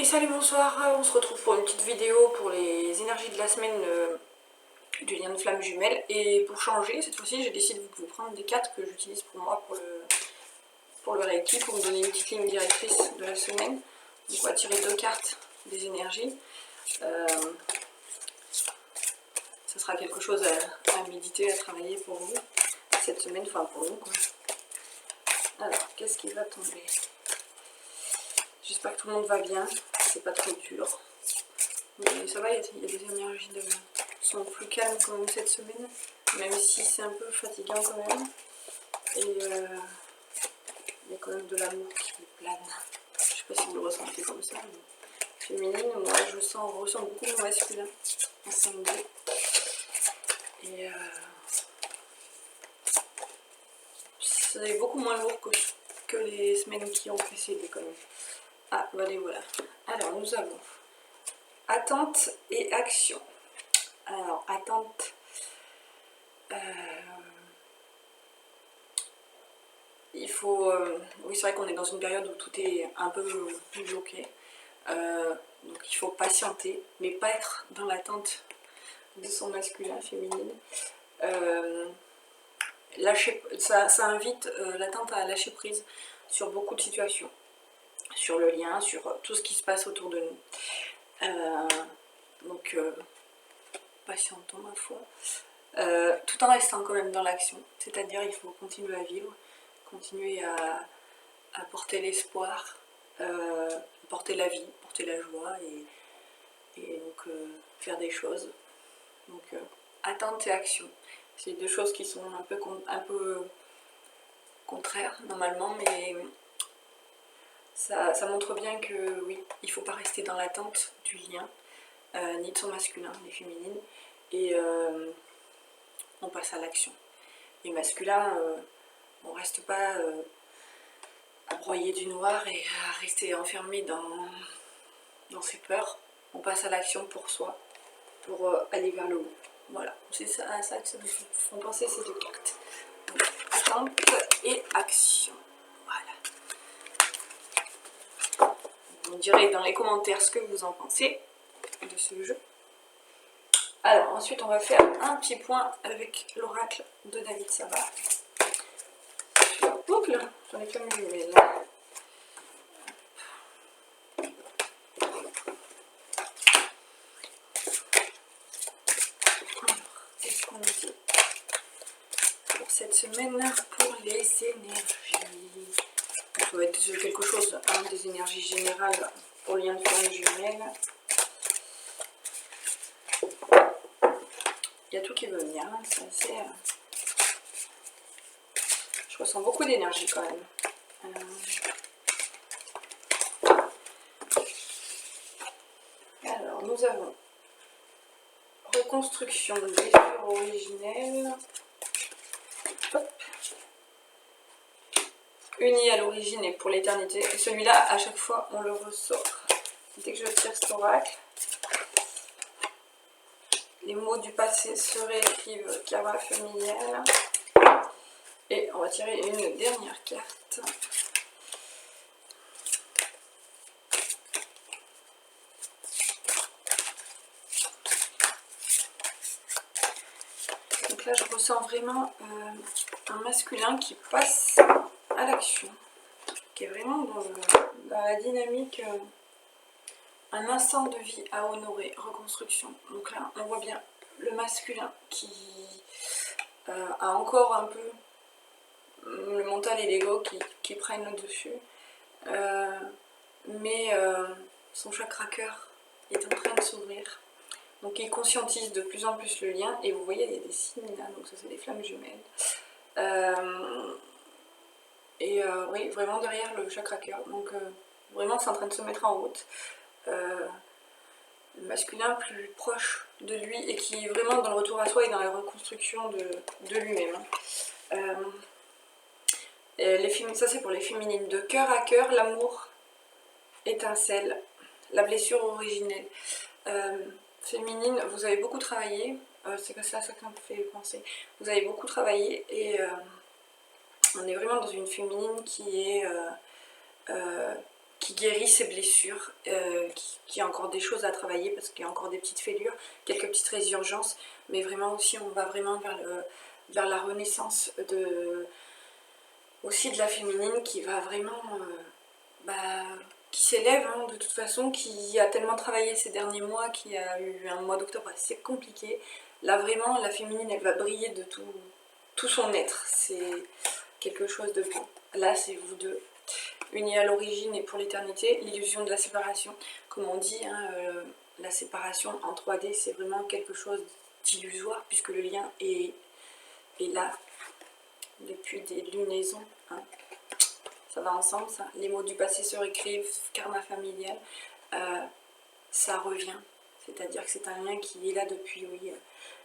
salut, bonsoir, on se retrouve pour une petite vidéo pour les énergies de la semaine du lien de flamme jumelle. Et pour changer, cette fois-ci j'ai décidé de vous prendre des cartes que j'utilise pour moi pour le Reiki, pour me donner une petite ligne directrice de la semaine. Donc on va tirer deux cartes des énergies. Ça sera quelque chose à méditer, à travailler pour vous cette semaine, enfin pour nous quoi. Alors, qu'est-ce qui va tomber? J'espère que tout le monde va bien, c'est pas trop dur. Mais ça va, il y a des énergies qui sont plus calmes quand même cette semaine, même si c'est un peu fatigant quand même. Et il y a quand même de l'amour qui me plane. Je sais pas si vous le ressentez comme ça, mais féminine, moi je ressens beaucoup le masculin en 5D. Et c'est beaucoup moins lourd que les semaines qui ont précédé quand même. Ah, allez, voilà. Alors, nous avons attente et action. Alors, attente. Il faut... oui, c'est vrai qu'on est dans une période où tout est un peu plus bloqué. Donc, il faut patienter, mais pas être dans l'attente de son masculin, féminine. Ça invite l'attente à lâcher prise sur beaucoup de situations. Sur le lien, sur tout ce qui se passe autour de nous. Donc, patientons ma foi. Tout en restant quand même dans l'action, c'est-à-dire il faut continuer à vivre, continuer à porter l'espoir, porter la vie, porter la joie et donc faire des choses. Donc attente et action, c'est deux choses qui sont un peu contraires normalement, mais ça montre bien que oui, il ne faut pas rester dans l'attente du lien, ni de son masculin, ni féminine, et on passe à l'action. Les masculins, on reste pas à broyer du noir et à rester enfermé dans ses peurs. On passe à l'action pour soi, pour aller vers le haut. Voilà, c'est ça que ça me font penser ces deux cartes. Donc, attente et action. Voilà. Vous me direz dans les commentaires ce que vous en pensez de ce jeu. Alors, ensuite, on va faire un petit point avec l'oracle de David Savard. Sur la boucle, j'en ai comme jumelle. Qu'est-ce qu'on dit pour cette semaine pour les énergies? Ça va être quelque chose, des énergies générales pour le lien de flamme jumelle. Il y a tout qui veut venir, hein. C'est assez... Je ressens beaucoup d'énergie quand même. Alors, nous avons reconstruction, blessure originelle. Hop. Uni à l'origine et pour l'éternité. Et celui-là, à chaque fois, on le ressort. Dès que je tire cet oracle, les mots du passé se réécrivent karma familial. Et on va tirer une dernière carte. Donc là, je ressens vraiment un masculin qui passe à l'action, qui est vraiment dans la dynamique, un instant de vie à honorer, reconstruction. Donc là, on voit bien le masculin qui a encore un peu le mental et l'ego qui prennent le dessus, mais son chakra cœur est en train de s'ouvrir. Donc il conscientise de plus en plus le lien, et vous voyez il y a des signes là, donc ça c'est des flammes jumelles. Oui, vraiment derrière le chakra cœur, donc vraiment c'est en train de se mettre en route. Le masculin plus proche de lui et qui est vraiment dans le retour à soi et dans la reconstruction de lui-même. Ça c'est pour les féminines. De cœur à cœur, l'amour étincelle, la blessure originelle. Féminine, vous avez beaucoup travaillé, c'est que ça me fait penser. Vous avez beaucoup travaillé et on est vraiment dans une féminine qui est qui guérit ses blessures, qui a encore des choses à travailler parce qu'il y a encore des petites fêlures, quelques petites résurgences, mais vraiment aussi on va vraiment vers la renaissance aussi de la féminine qui va vraiment, qui s'élève hein, de toute façon, qui a tellement travaillé ces derniers mois, qui a eu un mois d'octobre assez compliqué. Là vraiment la féminine elle va briller de tout son être, c'est quelque chose de beau. Là c'est vous deux, unis à l'origine et pour l'éternité, l'illusion de la séparation. Comme on dit, hein, la séparation en 3D c'est vraiment quelque chose d'illusoire puisque le lien est là depuis des lunaisons. Hein. Ça va ensemble ça. Les mots du passé se réécrivent, karma familial, ça revient. C'est-à-dire que c'est un lien qui est là depuis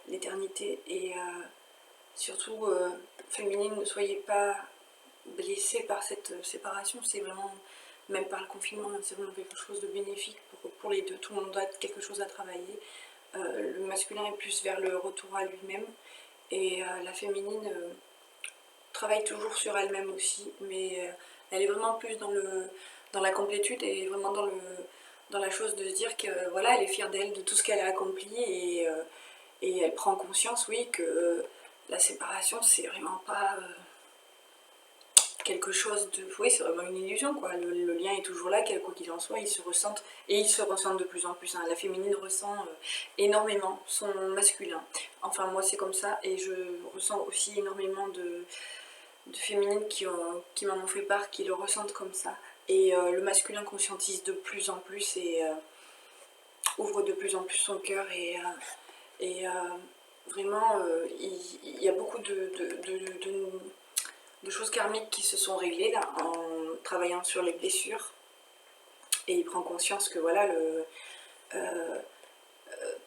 l'éternité et surtout féminine, ne soyez pas blessée par cette séparation, c'est vraiment, même par le confinement, c'est vraiment quelque chose de bénéfique pour les deux, tout le monde a quelque chose à travailler. Le masculin est plus vers le retour à lui-même et la féminine travaille toujours sur elle-même aussi, mais elle est vraiment plus dans la complétude et vraiment dans la chose de se dire que voilà, elle est fière d'elle, de tout ce qu'elle a accompli et elle prend conscience, oui, que la séparation c'est vraiment pas quelque chose de... Oui, c'est vraiment une illusion, quoi. Le lien est toujours là, quoi qu'il en soit, ils se ressentent, et ils se ressentent de plus en plus. Hein. La féminine ressent énormément son masculin. Enfin, moi, c'est comme ça, et je ressens aussi énormément de féminines qui m'en ont fait part, qui le ressentent comme ça. Et le masculin conscientise de plus en plus, et ouvre de plus en plus son cœur, et vraiment, il y a beaucoup de choses karmiques qui se sont réglées là en travaillant sur les blessures et il prend conscience que voilà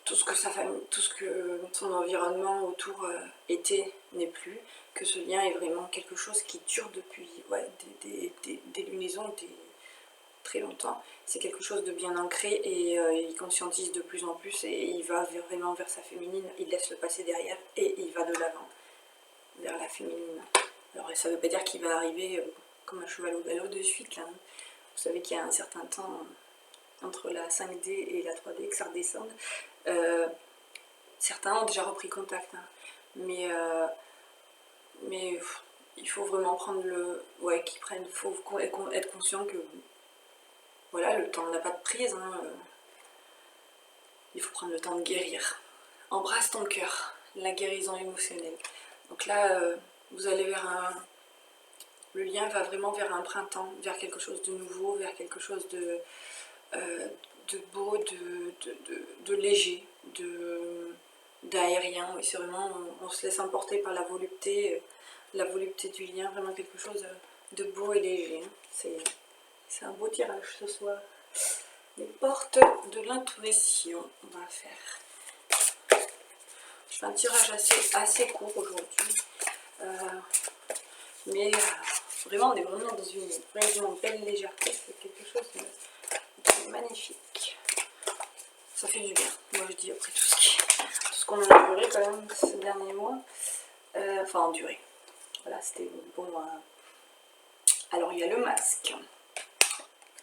tout ce que sa famille, tout ce que son environnement autour était n'est plus, que ce lien est vraiment quelque chose qui dure depuis des lunaisons, très longtemps. C'est quelque chose de bien ancré et il conscientise de plus en plus et il va vraiment vers sa féminine, il laisse le passé derrière et il va de l'avant vers la féminine. Alors ça ne veut pas dire qu'il va arriver comme un cheval au galop de suite là. Vous savez qu'il y a un certain temps entre la 5D et la 3D que ça redescende. Certains ont déjà repris contact, hein. mais il faut vraiment prendre le... Ouais, qu'ils prennent, il faut être conscient que voilà, le temps n'a pas de prise, hein. Il faut prendre le temps de guérir. Embrasse ton cœur, la guérison émotionnelle. Donc là, vous allez vers un... Le lien va vraiment vers un printemps, vers quelque chose de nouveau, vers quelque chose de beau, de léger, d'aérien. Oui, c'est vraiment, on se laisse emporter par la volupté du lien, vraiment quelque chose de beau et léger. C'est un beau tirage ce soir. Les portes de l'intuition, on va faire. Je fais un tirage assez court aujourd'hui. Mais vraiment, on est vraiment dans une vraiment belle légèreté. C'est quelque chose de magnifique. Ça fait du bien. Moi, je dis après tout ce qu'on a enduré quand même ces derniers mois. Enfin, enduré. Voilà, c'était bon. Alors, il y a le masque,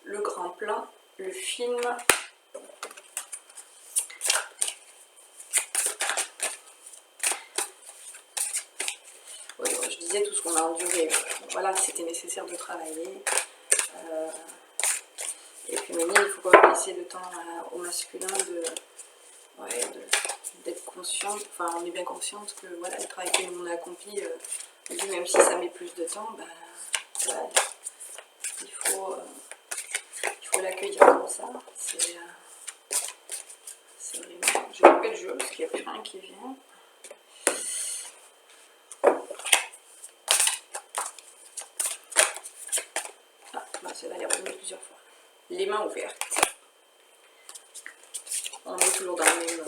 le grand plan, le film. Oui, je disais tout ce qu'on a enduré. Voilà, c'était nécessaire de travailler. Et féminine, il faut quand même laisser le temps au masculin d'être consciente. Enfin, on est bien consciente que voilà, le travail que nous on a accompli, même si ça met plus de temps, voilà, il faut l'accueillir comme ça. C'est vraiment... Je vais couper le jeu parce qu'il n'y a plus rien qui vient. Celle-là, elle est revenue plusieurs fois. Les mains ouvertes. On est toujours dans le même...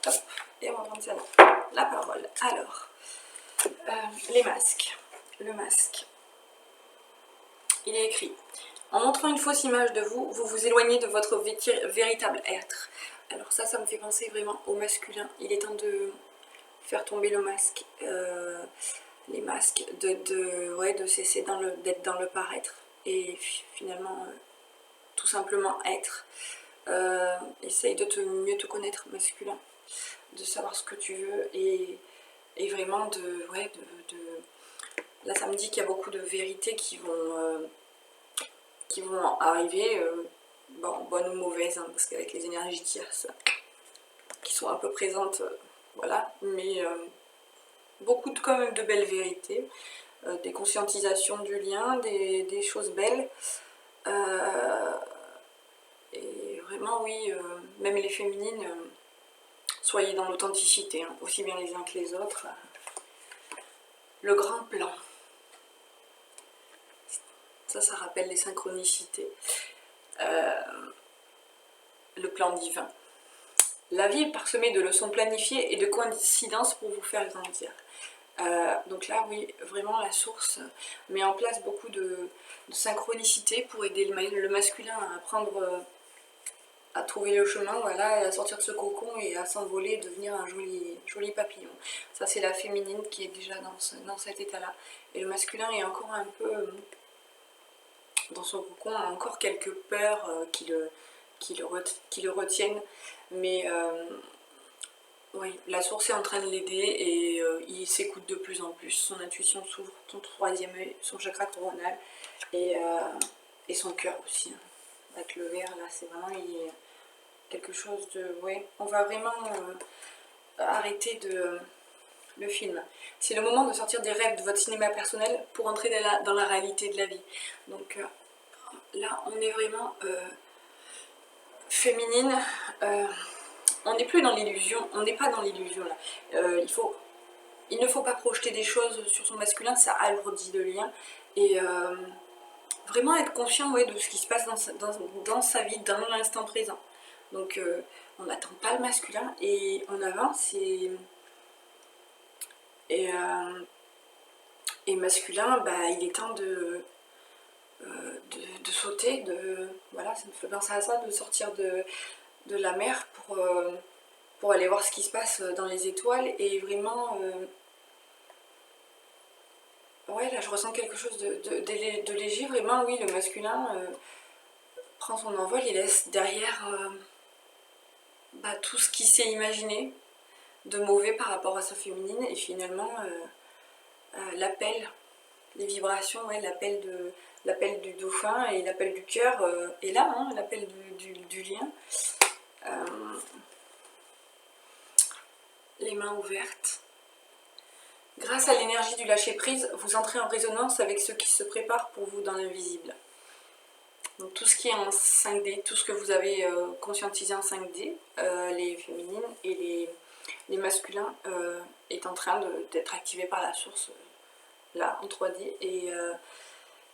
Hop, et on va prendre celle-là. La parole. Alors, les masques. Le masque. Il est écrit: en montrant une fausse image de vous, vous vous éloignez de votre véritable être. Alors ça me fait penser vraiment au masculin. Il est temps de faire tomber le masque. les masques, ouais, de cesser d'être dans le paraître et finalement tout simplement être. Essaye de mieux te connaître masculin, de savoir ce que tu veux et vraiment ouais, là ça me dit qu'il y a beaucoup de vérités qui vont arriver, bon, bonnes ou mauvaises, hein, parce qu'avec les énergies tierces qui sont un peu présentes, voilà, mais beaucoup quand même de belles vérités, des conscientisations du lien, des choses belles, et vraiment oui, même les féminines, soyez dans l'authenticité, hein, aussi bien les uns que les autres. Le grand plan, ça rappelle les synchronicités, le plan divin. La vie est parsemée de leçons planifiées et de coïncidences pour vous faire grandir. Donc là, oui, vraiment la source met en place beaucoup de synchronicité pour aider le masculin à apprendre à trouver le chemin, voilà, et à sortir de ce cocon et à s'envoler et devenir un joli papillon. Ça, c'est la féminine qui est déjà dans cet état-là. Et le masculin est encore un peu dans son cocon, a encore quelques peurs qui le retiennent. Mais oui, la source est en train de l'aider et il s'écoute de plus en plus. Son intuition s'ouvre, son troisième œil, son chakra coronal et son cœur aussi. Avec le vert, là, c'est vraiment quelque chose de... Ouais, on va vraiment arrêter le film. C'est le moment de sortir des rêves de votre cinéma personnel pour entrer dans la réalité de la vie. Donc là, on est vraiment féminine. On n'est plus dans l'illusion, on n'est pas dans l'illusion là. Il ne faut pas projeter des choses sur son masculin, ça alourdit le lien. Et vraiment être conscient, ouais, de ce qui se passe dans sa vie, dans l'instant présent. Donc on n'attend pas le masculin et on avance et masculin, bah, il est temps de sauter, voilà, ça me fait penser à ça, de sortir de la mer pour aller voir ce qui se passe dans les étoiles et vraiment ouais, là je ressens quelque chose de léger, vraiment. Oui, le masculin prend son envol, il laisse derrière bah, tout ce qu'il s'est imaginé de mauvais par rapport à sa féminine et finalement l'appel, les vibrations, ouais, l'appel du dauphin et l'appel du cœur est là, hein, l'appel du lien. Les mains ouvertes. Grâce à l'énergie du lâcher-prise, vous entrez en résonance avec ce qui se prépare pour vous dans l'invisible. Donc tout ce qui est en 5D, tout ce que vous avez conscientisé en 5D, les féminines et les masculins, est en train d'être activé par la source, là, en 3D, et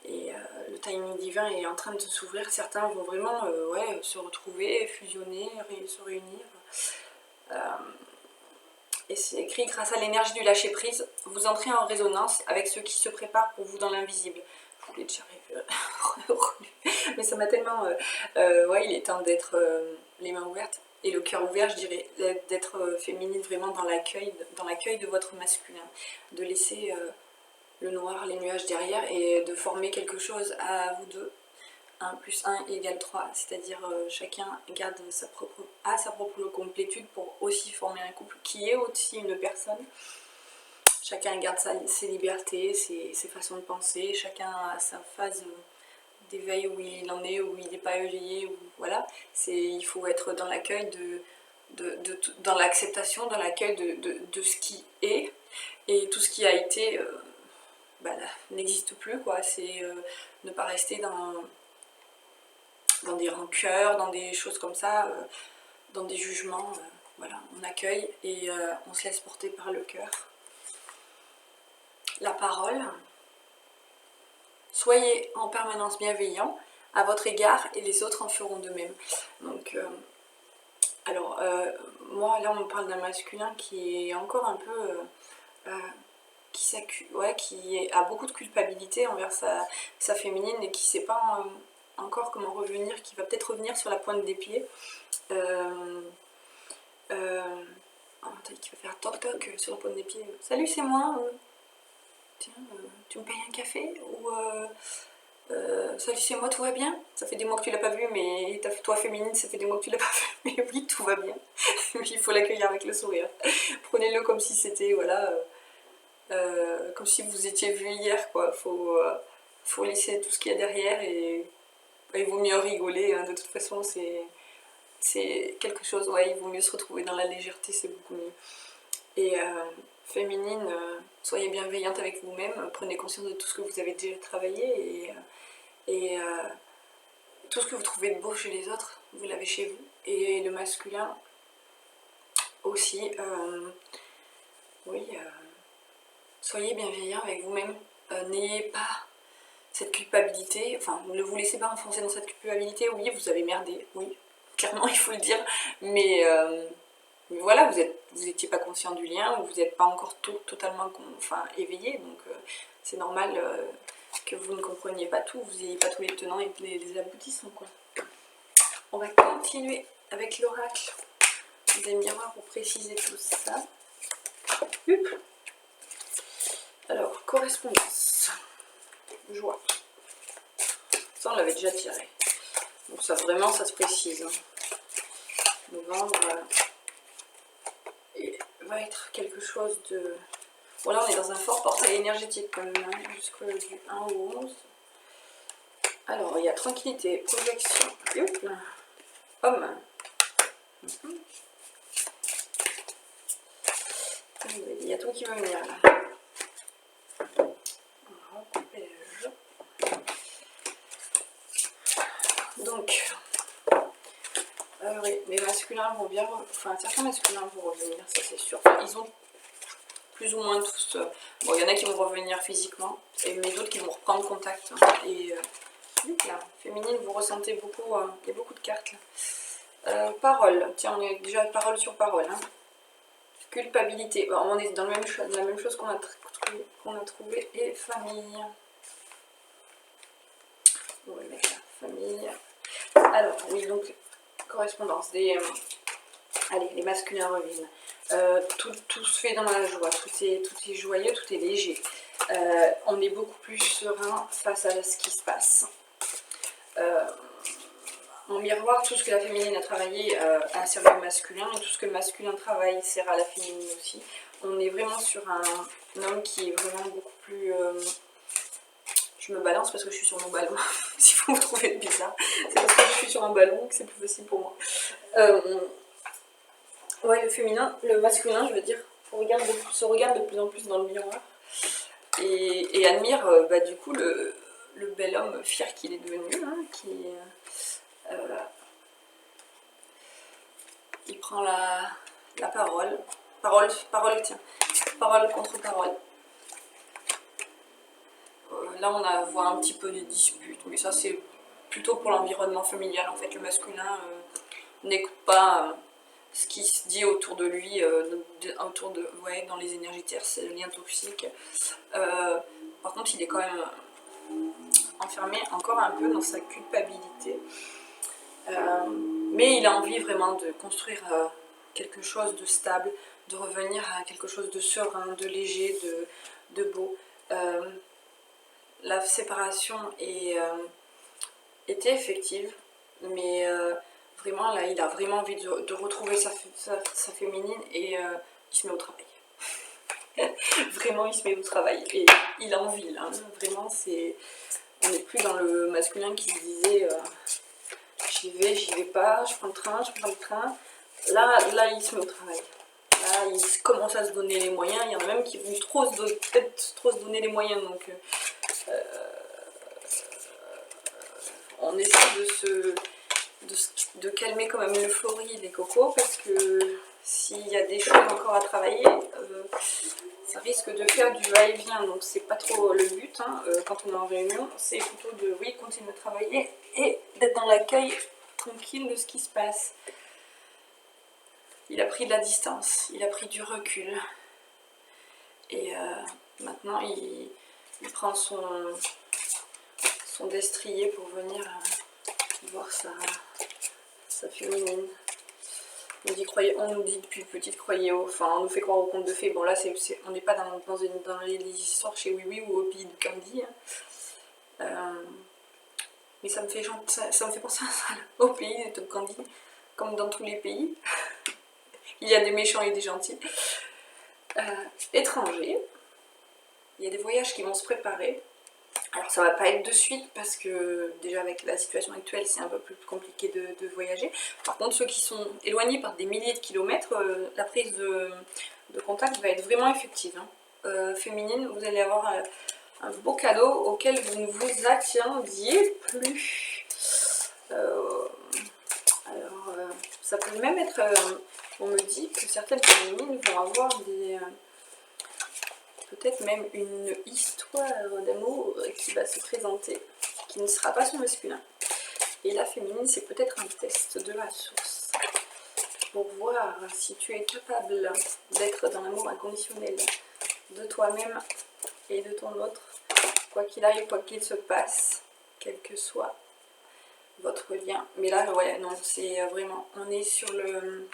le timing divin est en train de s'ouvrir. Certains vont vraiment ouais, se retrouver, fusionner, se réunir. Et c'est écrit: grâce à l'énergie du lâcher-prise, vous entrez en résonance avec ce qui se prépare pour vous dans l'invisible. Je vous l'ai déjà relu, mais ça m'a tellement... ouais, il est temps d'être les mains ouvertes et le cœur ouvert, je dirais, d'être féminine vraiment dans l'accueil de votre masculin, de laisser le noir, les nuages derrière et de former quelque chose à vous deux. 1 plus 1 égale 3, c'est-à-dire chacun garde sa propre complétude pour aussi former un couple qui est aussi une personne. Chacun garde ses libertés, ses façons de penser, chacun a sa phase d'éveil où il en est, où il n'est pas éveillé, voilà. Il faut être dans l'accueil dans l'acceptation, dans l'accueil de ce qui est, et tout ce qui a été bah, n'existe plus, quoi. C'est ne pas rester dans des rancœurs, dans des choses comme ça, dans des jugements. Voilà, on accueille et on se laisse porter par le cœur. La parole. Soyez en permanence bienveillant à votre égard et les autres en feront de même. Donc, alors, moi là on me parle d'un masculin qui est encore un peu... qui a beaucoup de culpabilité envers sa féminine et qui ne sait pas encore comment revenir, qui va peut-être revenir sur la pointe des pieds. Qui va faire toc toc sur la pointe des pieds. Salut, c'est moi. tiens, tu me payes un café? Ou salut, c'est moi, tout va bien? Ça fait des mois que tu l'as pas vu, mais toi féminine, ça fait des mois que tu l'as pas vu, mais oui, tout va bien. Mais il faut l'accueillir avec le sourire. Prenez-le comme si c'était, voilà, comme si vous étiez vu hier, quoi. Faut laisser tout ce qu'il y a derrière et il vaut mieux rigoler, hein. De toute façon, c'est quelque chose, ouais, il vaut mieux se retrouver dans la légèreté, c'est beaucoup mieux. Et féminine, soyez bienveillante avec vous-même, prenez conscience de tout ce que vous avez déjà travaillé et tout ce que vous trouvez de beau chez les autres, vous l'avez chez vous. Et le masculin aussi, oui, soyez bienveillant avec vous-même, n'ayez pas cette culpabilité, enfin ne vous laissez pas enfoncer dans cette culpabilité. Oui, vous avez merdé, oui, clairement il faut le dire, mais voilà, vous étiez pas conscient du lien, vous n'êtes pas encore totalement éveillé, donc c'est normal que vous ne compreniez pas tout, vous n'ayez pas tous les tenants et les aboutissants, quoi. On va continuer avec l'oracle des miroirs pour préciser tout ça. Alors, correspondance, joie. Ça, on l'avait déjà tiré. Donc ça, vraiment, ça se précise. Hein. Novembre va être quelque chose de... Bon, là, on est dans un fort portail énergétique quand même, hein, jusqu'au du 1 au 11. Alors, il y a tranquillité, projection, homme. Il y a tout qui va venir là. On va recouper le jeu. Donc, oui, les masculins vont bien, enfin certains masculins vont revenir, ça c'est sûr. Enfin, ils ont plus ou moins tous, bon il y en a qui vont revenir physiquement, mais d'autres qui vont reprendre contact. Et là, féminine, vous ressentez beaucoup, il y a beaucoup de cartes là. Parole, tiens on est déjà parole sur parole. Hein. Culpabilité, alors, on est dans la même chose qu'on a trouvé, et famille. On va mettre là, famille. Alors, oui, donc, correspondance. Allez, les masculins reviennent. Tout se fait dans la joie, tout est joyeux, tout est léger. On est beaucoup plus serein face à ce qui se passe. En miroir, tout ce que la féminine a travaillé a servi au masculin, et tout ce que le masculin travaille sert à la féminine aussi. On est vraiment sur un homme qui est vraiment beaucoup plus... Je me balance parce que je suis sur mon ballon, si vous me trouvez bizarre. C'est parce que je suis sur un ballon que c'est plus facile pour moi. Ouais, le féminin, le masculin, je veux dire, se regarde de plus en plus dans le miroir et admire du coup le bel homme fier qu'il est devenu, hein, il prend la parole. Parole, tiens. Parole contre parole. Là, on voit un petit peu des disputes, mais ça, c'est plutôt pour l'environnement familial. En fait, le masculin n'écoute pas ce qui se dit autour de lui, dans les énergies terres, c'est le lien toxique. Par contre, il est quand même enfermé encore un peu dans sa culpabilité. Mais il a envie vraiment de construire quelque chose de stable, de revenir à quelque chose de serein, de léger, de beau. La séparation était effective, mais vraiment là, il a vraiment envie de retrouver sa féminine et il se met au travail. Vraiment, il se met au travail et il a envie là. Vraiment, on n'est plus dans le masculin qui se disait j'y vais pas, je prends le train. Là, il se met au travail. Là, il commence à se donner les moyens. Il y en a même qui vont peut-être trop se donner les moyens. Donc, on essaie de calmer quand même l'euphorie des cocos parce que s'il y a des choses encore à travailler, ça risque de faire du va-et-vient. Donc, c'est pas trop le but quand on est en réunion. C'est plutôt de continuer à travailler et d'être dans l'accueil tranquille de ce qui se passe. Il a pris de la distance, il a pris du recul. Et maintenant, il prend son destrier pour venir voir sa féminine. On nous dit depuis petite, croyez enfin, on nous fait croire au conte de fées. Bon, là, on n'est pas dans les histoires chez Oui Oui ou au pays de Candy. Hein. Mais ça me fait penser à ça, au pays de Candy, comme dans tous les pays. Il y a des méchants et des gentils. Étrangers. Il y a des voyages qui vont se préparer. Alors ça va pas être de suite parce que déjà avec la situation actuelle c'est un peu plus compliqué de voyager. Par contre ceux qui sont éloignés par des milliers de kilomètres, la prise de contact va être vraiment effective. Hein. Féminine, vous allez avoir un beau cadeau auquel vous ne vous attendiez plus. Ça peut même être... on me dit que certaines féminines vont avoir des... peut-être même une histoire d'amour qui va se présenter, qui ne sera pas son masculin. Et la féminine, c'est peut-être un test de la source, pour voir si tu es capable d'être dans l'amour inconditionnel de toi-même et de ton autre, quoi qu'il arrive, quoi qu'il se passe, quel que soit votre lien. Mais là, ouais, non, c'est vraiment, on est sur le...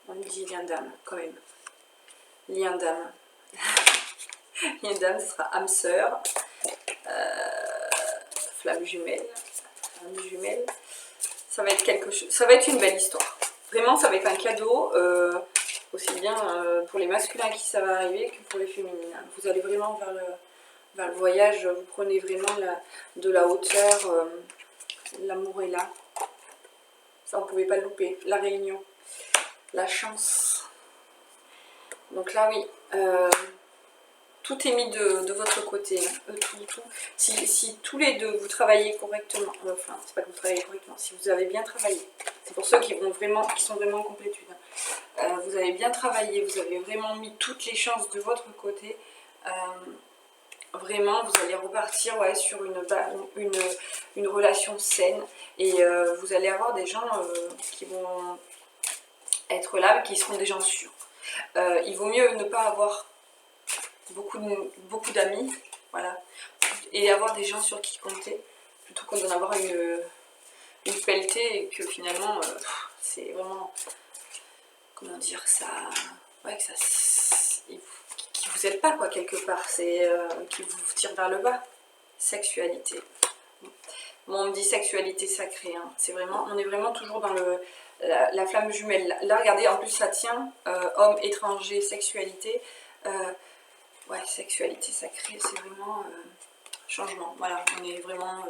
On dit lien d'âme, quand même. Lien d'âme. Lien d'âme, ce sera âme sœur, flamme jumelle, ça va être quelque chose, ça va être une belle histoire. Vraiment, ça va être un cadeau, aussi bien pour les masculins qui ça va arriver que pour les féminines. Vous allez vraiment vers le voyage, vous prenez vraiment de la hauteur, l'amour est là. Ça, on ne pouvait pas le louper. La réunion, la chance. Donc là, oui. Tout est mis de votre côté, hein. Tout. Si tous les deux vous travaillez correctement, enfin c'est pas que vous travaillez correctement, si vous avez bien travaillé, c'est pour ceux qui sont vraiment en complétude, hein. Vous avez bien travaillé, vous avez vraiment mis toutes les chances de votre côté, vraiment vous allez repartir sur une relation saine et vous allez avoir des gens qui vont être là, qui seront des gens sûrs. Il vaut mieux ne pas avoir beaucoup d'amis, voilà, et avoir des gens sur qui compter, plutôt que d'en avoir une pelletée et que finalement, c'est vraiment, comment dire, ça, ouais, que ça, qui vous aide pas, quoi, quelque part, c'est qui vous tire vers le bas. Sexualité. Bon, on me dit sexualité sacrée, hein. C'est vraiment, on est vraiment toujours dans la flamme jumelle. Là, regardez, en plus ça tient, homme, étranger, sexualité. Ouais, sexualité sacrée, c'est vraiment changement. Voilà, on est vraiment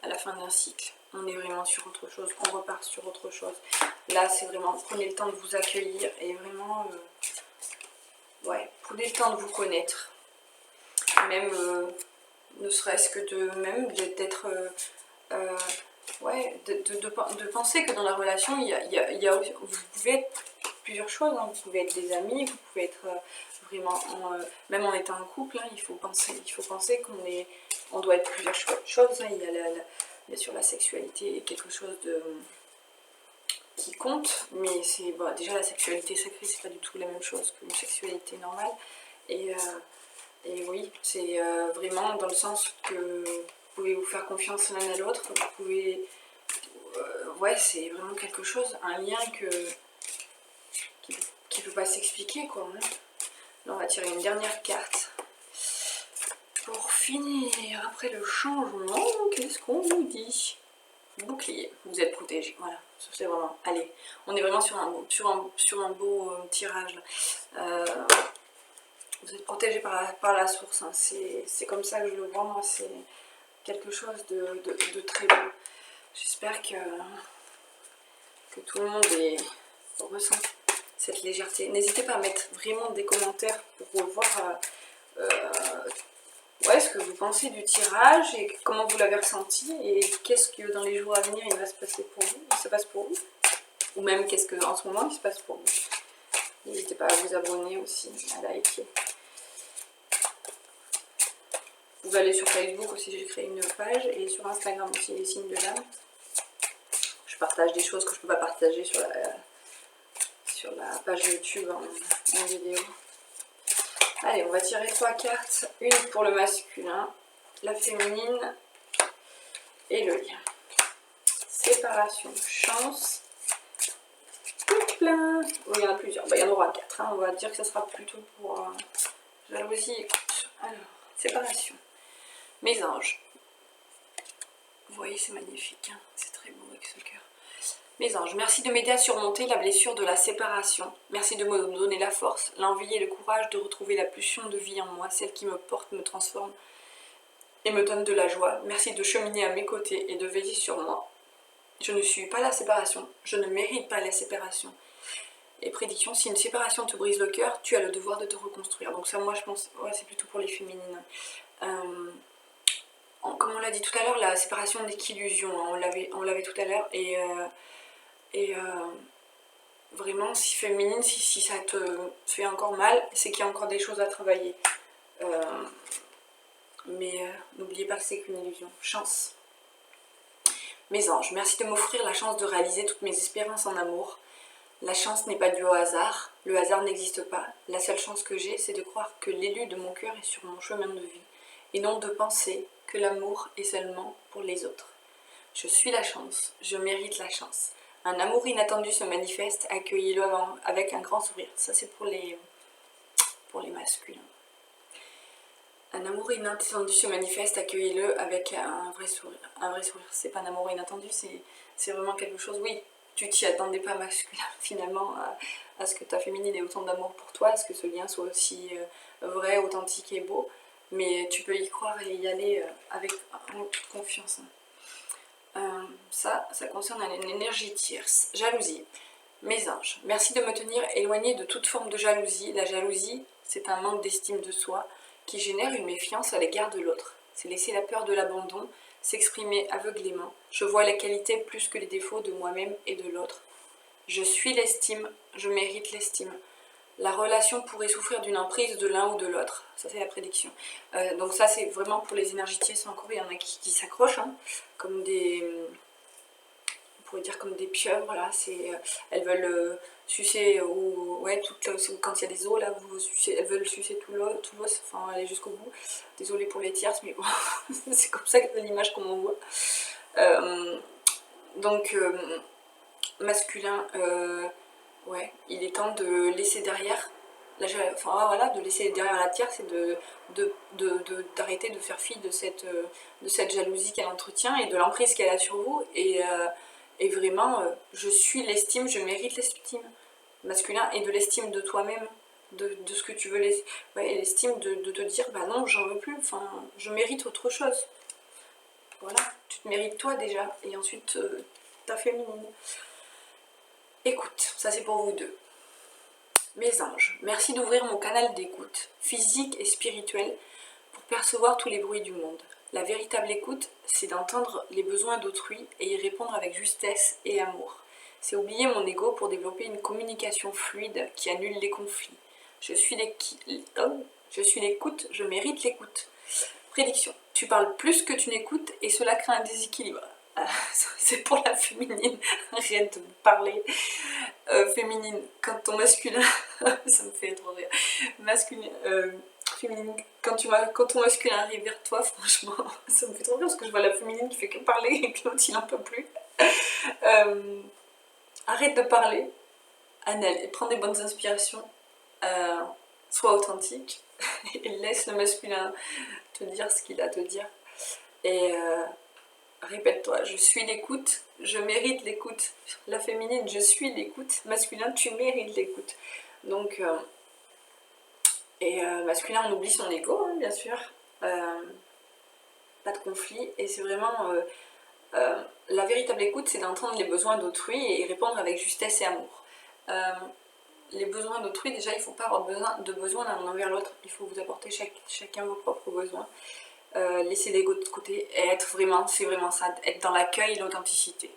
à la fin d'un cycle. On est vraiment sur autre chose, on repart sur autre chose. Là, c'est vraiment, prenez le temps de vous accueillir et vraiment, ouais, prenez le temps de vous connaître. Même, ne serait-ce que d'être, ouais, de penser que dans la relation, vous pouvez être plusieurs choses, hein. Vous pouvez être des amis, vous pouvez être vraiment, même en étant en couple, hein, il faut penser on doit être plusieurs choses, hein. Il y a bien sûr la sexualité est quelque chose qui compte, mais c'est bon, déjà la sexualité sacrée, c'est pas du tout la même chose qu'une sexualité normale. Et oui, c'est vraiment dans le sens que vous pouvez vous faire confiance l'un à l'autre, vous pouvez... ouais, c'est vraiment quelque chose, un lien qui peut pas s'expliquer, quoi. Hein. Là, on va tirer une dernière carte. Pour finir, après le changement, qu'est-ce qu'on vous dit? Bouclier, vous êtes protégé, voilà. C'est vraiment, allez, on est vraiment sur un beau tirage, là. Vous êtes protégé par la source, hein. C'est comme ça que je le vois, moi, c'est quelque chose de très beau. J'espère que tout le monde ressent cette légèreté. N'hésitez pas à mettre vraiment des commentaires pour voir ouais, ce que vous pensez du tirage et comment vous l'avez ressenti et qu'est-ce que dans les jours à venir il va se passer pour vous, il se passe pour vous, ou même qu'est-ce que en ce moment il se passe pour vous. N'hésitez pas à vous abonner aussi, à liker. Vous allez sur Facebook aussi, j'ai créé une page, et sur Instagram aussi, les signes de l'âme. Je partage des choses que je ne peux pas partager sur la page YouTube en vidéo. Allez, on va tirer 3 cartes. Une pour le masculin, la féminine et le lien. Séparation, chance, plein. Oh, il y en a plusieurs. Bah, il y en aura 4. Hein. On va dire que ça sera plutôt pour jalousie. Écoute. Alors, séparation. Mes anges. Vous voyez, c'est magnifique. Hein. C'est très beau avec ce cœur. Mes anges, merci de m'aider à surmonter la blessure de la séparation. Merci de me donner la force, l'envie et le courage de retrouver la pulsion de vie en moi, celle qui me porte, me transforme et me donne de la joie. Merci de cheminer à mes côtés et de veiller sur moi. Je ne suis pas la séparation, je ne mérite pas la séparation. Et prédiction, si une séparation te brise le cœur, tu as le devoir de te reconstruire. Donc ça, moi je pense, ouais, c'est plutôt pour les féminines. Comme on l'a dit tout à l'heure, la séparation n'est qu'illusion, hein, on l'avait tout à l'heure, et vraiment, si féminine, si ça te fait encore mal, c'est qu'il y a encore des choses à travailler. Mais n'oubliez pas que c'est qu'une illusion. Chance. Mes anges, merci de m'offrir la chance de réaliser toutes mes espérances en amour. La chance n'est pas due au hasard, le hasard n'existe pas. La seule chance que j'ai, c'est de croire que l'élu de mon cœur est sur mon chemin de vie, et non de penser que l'amour est seulement pour les autres. Je suis la chance, je mérite la chance. Un amour inattendu se manifeste, accueillez-le avec un grand sourire. Ça c'est pour les masculins. Un amour inattendu se manifeste, accueillez-le avec un vrai sourire. Un vrai sourire, c'est pas un amour inattendu, c'est vraiment quelque chose, oui, tu t'y attendais pas masculin finalement à ce que ta féminine ait autant d'amour pour toi, à ce que ce lien soit aussi vrai, authentique et beau, mais tu peux y croire et y aller avec toute confiance. Ça concerne une énergie tierce. Jalousie. Mes anges, merci de me tenir éloignée de toute forme de jalousie. La jalousie, c'est un manque d'estime de soi qui génère une méfiance à l'égard de l'autre. C'est laisser la peur de l'abandon s'exprimer aveuglément. Je vois les qualités plus que les défauts de moi-même et de l'autre. Je suis l'estime, je mérite l'estime. La relation pourrait souffrir d'une emprise de l'un ou de l'autre. Ça, c'est la prédiction. Donc ça, c'est vraiment pour les énergies tierces. Encore, il y en a qui s'accrochent, hein, comme des... On pourrait dire comme des pieuvres, là. Elles veulent sucer, ouais, quand il y a des os, là, elles veulent sucer tout l'os, enfin, aller jusqu'au bout. Désolée pour les tierces, mais bon, c'est comme ça que l'image qu'on m'envoie. Donc, masculin... ouais, il est temps de laisser derrière, de laisser derrière la tierce et d'arrêter de faire fi de cette jalousie qu'elle entretient et de l'emprise qu'elle a sur vous. Et vraiment, je suis l'estime, je mérite l'estime masculin et de l'estime de toi-même, de ce que tu veux laisser. Ouais, et l'estime de te dire, bah non, j'en veux plus, enfin, je mérite autre chose. Voilà, tu te mérites toi déjà, et ensuite ta féminine. Écoute, ça c'est pour vous deux. Mes anges, merci d'ouvrir mon canal d'écoute, physique et spirituel, pour percevoir tous les bruits du monde. La véritable écoute, c'est d'entendre les besoins d'autrui et y répondre avec justesse et amour. C'est oublier mon ego pour développer une communication fluide qui annule les conflits. Je suis l'écoute, je mérite l'écoute. Prédiction, tu parles plus que tu n'écoutes et cela crée un déséquilibre. C'est pour la féminine, arrête de me parler. Féminine, quand ton masculin, ça me fait trop rire, féminine, quand ton masculin arrive vers toi, franchement, ça me fait trop rire parce que je vois la féminine qui fait que parler et que l'autre il n'en peut plus. Arrête de parler, prends des bonnes inspirations, sois authentique et laisse le masculin te dire ce qu'il a à te dire. Et répète-toi, je suis l'écoute, je mérite l'écoute. La féminine, je suis l'écoute. Masculin, tu mérites l'écoute. Donc, masculin, on oublie son ego, hein, bien sûr. Pas de conflit. Et c'est vraiment... la véritable écoute, c'est d'entendre les besoins d'autrui et y répondre avec justesse et amour. Les besoins d'autrui, déjà, il ne faut pas avoir de besoin l'un envers l'autre. Il faut vous apporter chacun vos propres besoins. Laisser l'ego de côté et être vraiment, c'est vraiment ça, être dans l'accueil et l'authenticité.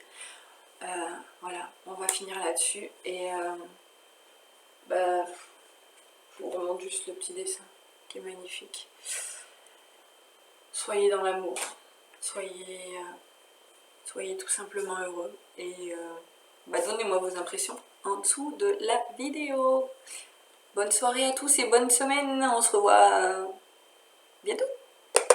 Voilà, on va finir là-dessus et je vous remonte juste le petit dessin qui est magnifique. Soyez dans l'amour, soyez tout simplement heureux et donnez-moi vos impressions en dessous de la vidéo. Bonne soirée à tous et bonne semaine, on se revoit bientôt.